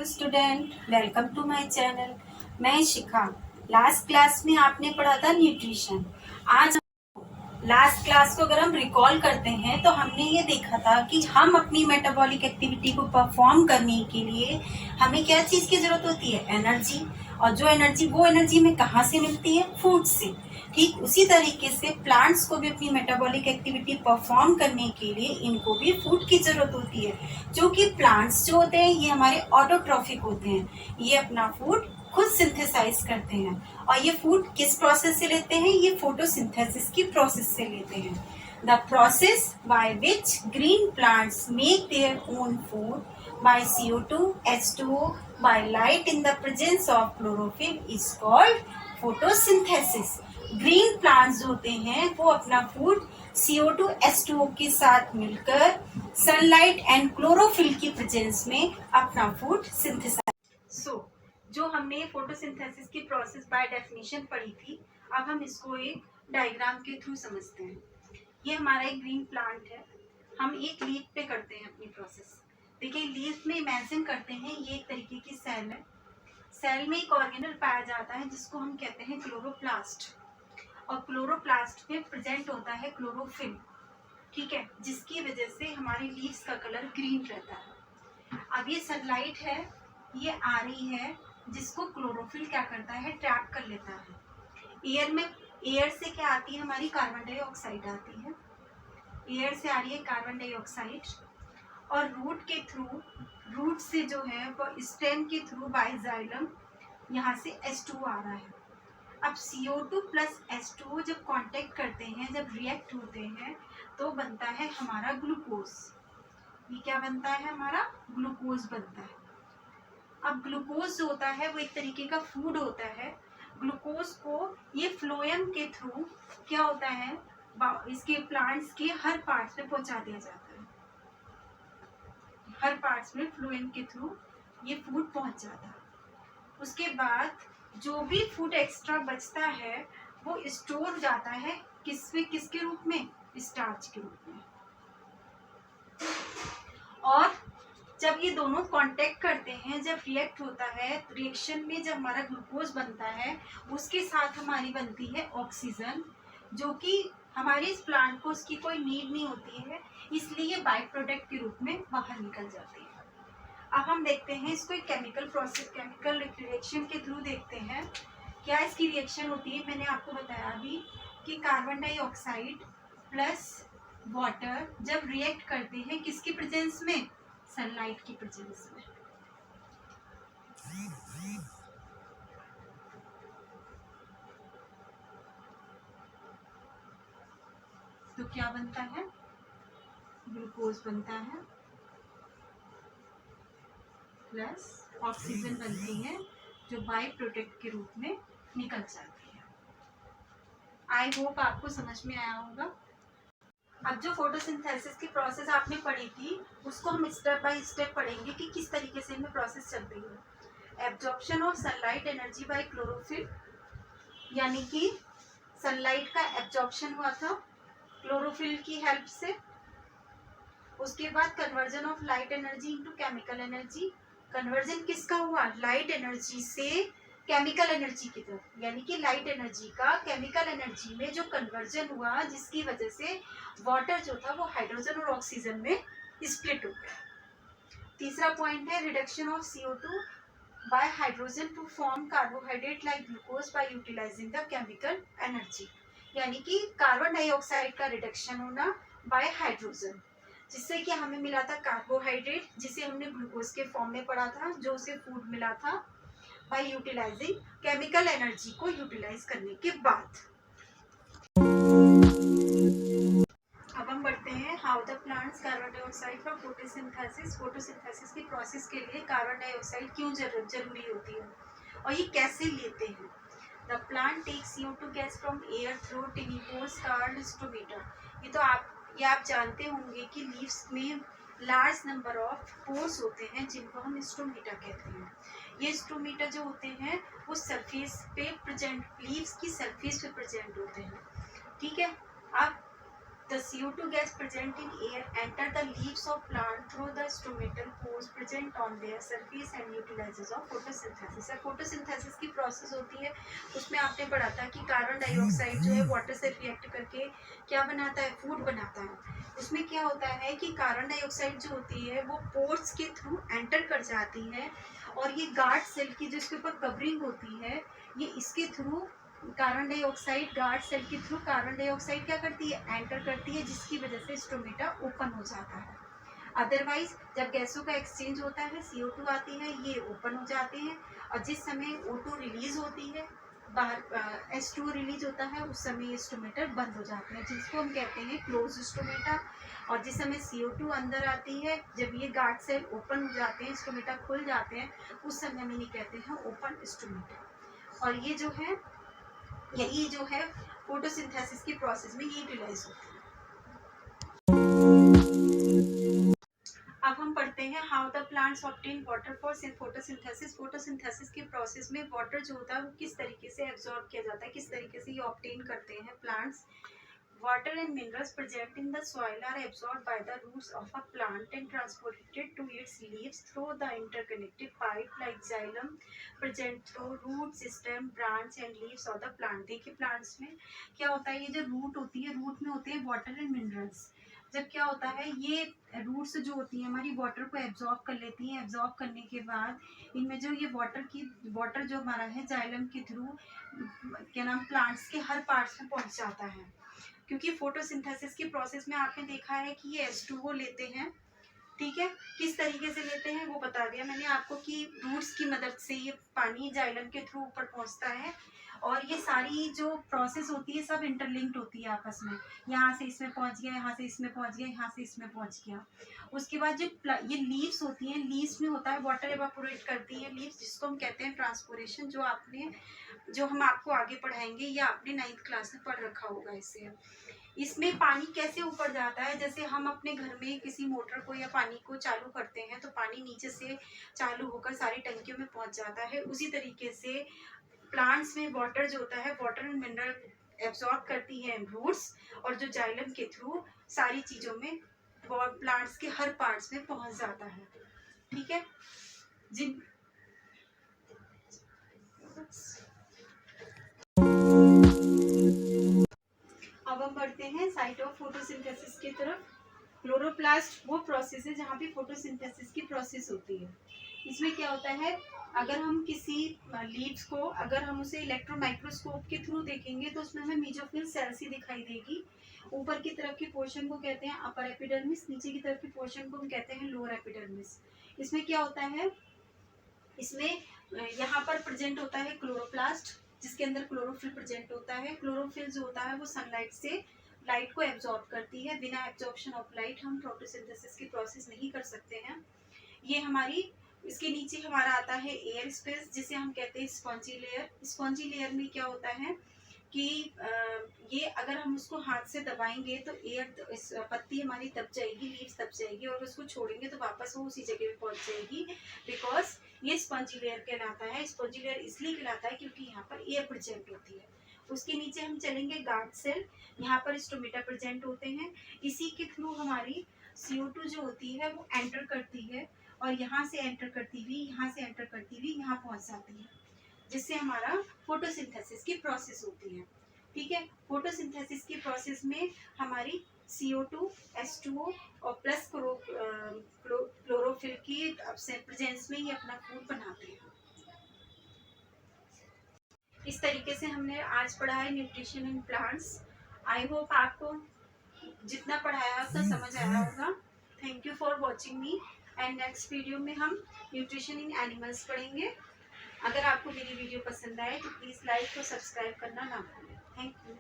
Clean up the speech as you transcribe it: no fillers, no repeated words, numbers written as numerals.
Student, welcome to my channel. मैं Shikha. Last class में आपने पढ़ा था न्यूट्रिशन। आज लास्ट क्लास को अगर हम रिकॉल करते हैं तो हमने ये देखा था कि हम अपनी मेटाबॉलिक एक्टिविटी को परफॉर्म करने के लिए हमें क्या चीज की जरूरत होती है? एनर्जी। और जो एनर्जी, वो एनर्जी हमें कहाँ से मिलती है? फूड से। ठीक उसी तरीके से प्लांट्स को भी अपनी मेटाबॉलिक एक्टिविटी परफॉर्म करने के लिए इनको भी फूड की जरूरत होती है। जो कि प्लांट्स जो होते हैं ये हमारे ऑटोट्रॉफिक होते हैं, ये अपना फूड खुद सिंथेसाइज करते हैं। और ये फूड किस प्रोसेस से लेते हैं? ये फोटोसिंथेसिस की प्रोसेस से लेते हैं। The process by which green plants make their own food by CO2, H2O, by light in the presence of chlorophyll is called photosynthesis। Green plants होते हैं वो अपना फूड CO2, H2O के साथ मिलकर सनलाइट एंड क्लोरोफिल की presence में अपना फूड सिंथेसाइज। जो हमने फोटोसिंथेसिस की प्रोसेस बाय डेफिनेशन पढ़ी थी, अब हम इसको एक डायग्राम के थ्रू समझते हैं। ये हमारा एक ग्रीन प्लांट है, हम एक लीफ पे करते हैं अपनी प्रोसेस। देखिए लीफ में इमेजिन करते हैं ये एक तरीके की सेल है। सेल में एक ऑर्गेनल पाया जाता है जिसको हम कहते हैं क्लोरोप्लास्ट। और क्लोरोप्लास्ट में प्रेजेंट होता है क्लोरोफिल, ठीक है, जिसकी वजह से हमारी लीव्स का कलर ग्रीन रहता है। अब ये सनलाइट है, ये आ रही है, जिसको क्लोरोफिल क्या करता है? ट्रैप कर लेता है। एयर से क्या आती है? हमारी कार्बन डाइऑक्साइड आती है। एयर से आ रही है कार्बन डाइऑक्साइड, और रूट के थ्रू, रूट से जो है वो स्टेम के थ्रू बाय जाइलम यहाँ से H2 आ रहा है। अब CO2 प्लस H2O जब कांटेक्ट करते हैं, जब रिएक्ट होते हैं, तो बनता है हमारा ग्लूकोज। ये क्या बनता है? हमारा ग्लूकोज बनता है। अब ग्लूकोज जो होता है वो एक तरीके का फूड होता है। ग्लूकोज को ये फ्लोएम के थ्रू क्या होता है? इसके प्लांट्स के हर पार्ट्स में पहुंचा दिया जाता है। हर पार्ट्स में फ्लोएम के थ्रू ये फूड पहुंच जाता है। उसके बाद जो भी फूड एक्स्ट्रा बचता है वो स्टोर हो जाता है किसके रूप में? स्टार्च के रूप में। और जब ये दोनों कांटेक्ट करते हैं, जब रिएक्ट होता है, रिएक्शन में जब हमारा ग्लूकोज बनता है, उसके साथ हमारी बनती है ऑक्सीजन, जो कि हमारे इस प्लांट को उसकी कोई नीड नहीं होती है, इसलिए बाय प्रोडक्ट के रूप में बाहर निकल जाती है। अब हम देखते हैं इसको एक केमिकल प्रोसेस, केमिकल रिएक्शन के थ्रू देखते हैं क्या इसकी रिएक्शन होती है। मैंने आपको बताया अभी कि कार्बन डाइऑक्साइड प्लस वाटर जब रिएक्ट करते हैं किसकी प्रेजेंस में? सनलाइट की प्रेजेंस में। तो क्या बनता है? ग्लूकोज बनता है प्लस ऑक्सीजन बनती है, जो बाय प्रोडक्ट के रूप में निकल जाती है। आई होप आपको समझ में आया होगा। अब जो फोटोसिंथेसिस की प्रोसेस आपने पढ़ी थी, उसको हम स्टेप बाय स्टेप पढ़ेंगे कि किस तरीके से इनमें प्रोसेस चल रही है। Absorption of sunlight energy by chlorophyll, यानी कि सनलाइट का एब्जॉर्प्शन हुआ था क्लोरोफिल की हेल्प से। उसके बाद conversion of light energy into chemical energy. Conversion किसका हुआ? लाइट एनर्जी से केमिकल एनर्जी की तरफ, यानी कि लाइट एनर्जी का केमिकल एनर्जी में जो कन्वर्जन हुआ, जिसकी वजह से वाटर जो था वो हाइड्रोजन और ऑक्सीजन में स्प्लिट हो गया। तीसरा पॉइंट है reduction of CO2 by hydrogen to form carbohydrate like glucose by utilising the chemical energy, यानी कि कार्बन डाइऑक्साइड का रिडक्शन होना बाय हाइड्रोजन, जिससे कि हमें मिला था कार्बोहाइड्रेट, जिसे हमने ग्लूकोज के फॉर्म में पढ़ा था, जो उसे फूड मिला था बाय यूटिलाइजिंग केमिकल एनर्जी को यूटिलाइज करने के बाद। अब हम बढ़ते हैं how the plants carbon dioxide for photosynthesis. Photosynthesis की प्रोसेस के लिए कार्बन डाइऑक्साइड क्यों जरूरी होती है और ये कैसे लेते हैं? The plant takes CO2 gas from air through tiny pores called stomata. ये आप जानते होंगे कि लीव्स में लार्ज नंबर ऑफ पोर्स होते हैं, जिनको हम स्टोमेटा कहते हैं। ये स्टोमेटा जो होते हैं वो सरफेस पे प्रेजेंट, लीव्स की सरफेस पे प्रेजेंट होते हैं, ठीक है। अब The CO2 gas present in air enter the leaves of plant through the stomatal pores present on their surface and utilizes of photosynthesis. photosynthesis की प्रोसेस होती है, उसमें आपने पढ़ा था कि कार्बन डाइऑक्साइड जो है वाटर से रिएक्ट करके क्या बनाता है, फूड बनाता है। उसमें क्या होता है कि कार्बन डाइऑक्साइड जो होती है वो पोर्स के थ्रू एंटर कर जाती है, और ये गार्ड सेल की जो इसके ऊपर कवरिंग होती है, ये इसके through carbon dioxide, guard cell के थ्रू कार्बन डाइऑक्साइड क्या करती है, एंटर करती है, जिसकी वजह से स्टोमेटा ओपन हो जाता है। अदरवाइज जब गैसों का एक्सचेंज होता है, CO2 आती है, ये ओपन हो जाते हैं, और जिस समय O2 रिलीज होती है, बाहर H2O रिलीज होता है, उस समय ये स्टोमेटा बंद हो जाते हैं, जिसको हम कहते हैं क्लोज स्टोमेटा। और जिस समय CO2 अंदर आती है, जब ये गार्ड सेल ओपन हो जाते हैं, स्टोमेटा खुल जाते हैं, उस समय हम इन्हें कहते हैं ओपन स्टोमेटा। और ये जो है, यही जो है फोटोसिंथेसिस की प्रोसेस में ये यूटिलाइज होता है। अब हम पढ़ते हैं how the plants obtain water for photosynthesis. Photosynthesis की प्रोसेस में वाटर जो होता है वो किस तरीके से एब्जॉर्ब किया जाता है, किस तरीके से ये ऑब्टेन करते हैं plants. Water and minerals present in the soil are absorbed by the roots of a plant and transported to its leaves through the interconnected pipe like xylem present through roots, stem, branch and leaves of the plant। देखिए plants में क्या होता है, ये जो root होती है, root में होते हैं वाटर एंड मिनरल्स। जब क्या होता है, ये रूट्स जो होती हैं हमारी वाटर को एब्जॉर्ब कर लेती हैं, एब्जॉर्ब करने के बाद इनमें जो ये वाटर जो हमारा है जाइलम के थ्रू क्या नाम प्लांट्स के हर पार्ट्स में पहुंच जाता है। क्योंकि फोटोसिंथेसिस की प्रोसेस में आपने देखा है कि ये H2O लेते हैं, ठीक है, किस तरीके से लेते हैं वो बता दिया मैंने आपको कि रूट्स की मदद से ये पानी जाइलम के थ्रू ऊपर पहुंचता है, और ये सारी जो प्रोसेस होती है सब इंटरलिंक्ड होती है आपस में, यहाँ से इसमें पहुंच गया, यहाँ से इसमें पहुंच गया, यहाँ से इसमें पहुंच गया। उसके बाद जो ये लीव्स होती हैं, लीव्स में होता है वाटर एवापोरेट करती है लीव्स, जिसको हम कहते हैं ट्रांसपोरेशन, जो हम आपको आगे पढ़ाएंगे, या आपने 9th क्लास में पढ़ रखा होगा इससे। इसमें पानी कैसे ऊपर जाता है, जैसे हम अपने घर में किसी मोटर को या पानी को चालू करते हैं तो पानी नीचे से चालू होकर सारी टंकियों में पहुंच जाता है, उसी तरीके से प्लांट्स में वाटर जो होता है, वाटर एंड मिनरल एब्जॉर्ब करती है रूट्स, और जो जाइलम के थ्रू सारी चीजों में प्लांट्स के हर पार्ट्स में पहुंच जाता है, ठीक है। जिन अब हम बढ़ते हैं साइट ऑफ फोटोसिंथेसिस की तरफ। क्लोरोप्लास्ट वो प्रोसेस है जहाँ पे फोटोसिंथेसिस की प्रोसेस होती है। इसमें क्या होता है, अगर हम किसी लीव्स को अगर हम उसे इलेक्ट्रॉन माइक्रोस्कोप के थ्रू देखेंगे तो उसमें हमें मेसोफिल सेल्स ही दिखाई देगी। ऊपर की तरफ के पोर्शन को कहते हैं अपर एपिडर्मिस, नीचे की तरफ के पोर्शन को हम कहते हैं लोअर एपिडर्मिस। इसमें क्या होता है, इसमें यहाँ पर प्रेजेंट होता है क्लोरोप्लास्ट, जिसके अंदर क्लोरोफिल प्रेजेंट होता है। क्लोरोफिल जो होता है वो सनलाइट से लाइट को एब्जॉर्ब करती है। बिना एब्जॉर्प्शन ऑफ लाइट हम फोटोसिंथेसिस की प्रोसेस नहीं कर सकते हैं। ये हमारी इसके नीचे हमारा आता है एयर स्पेस, जिसे हम कहते हैं स्पॉन्जी लेयर। स्पॉन्जी लेयर में क्या होता है कि ये अगर हम उसको हाथ से दबाएंगे तो एयर पत्ती हमारी दब जाएगी, लीव्स दब जाएगी, और उसको छोड़ेंगे तो वापस वो उसी जगह पे पहुंच जाएगी, बिकॉज ये स्पंजी लेयर कहलाता है। स्पंजी लेयर इसलिए कहलाता है क्योंकि यहाँ पर एयर प्रेजेंट होती है। उसके नीचे हम चलेंगे गार्ड सेल, यहाँ पर स्टोमेटा प्रेजेंट होते हैं। इसी के थ्रू हमारी CO2 जो होती है वो एंटर करती है, और यहाँ से एंटर करती हुई, यहाँ से एंटर करती हुई यहाँ पहुँच जाती है, जिससे हमारा फोटोसिंथेसिस की प्रोसेस होती है, ठीक है। फोटोसिंथेसिस की प्रोसेस में हमारी CO2, H2O और प्लस क्लोरोफिल की प्रेजेंस में ही अपना फूड बनाते हैं। इस तरीके से हमने आज पढ़ा है nutrition in plants. I hope आपको जितना पढ़ाया उतना समझ आया होगा। Thank you for watching me, and next video में हम न्यूट्रिशन इन एनिमल्स पढ़ेंगे। अगर आपको मेरी वीडियो पसंद आए तो प्लीज़ लाइक और सब्सक्राइब करना ना भूलें। Thank you.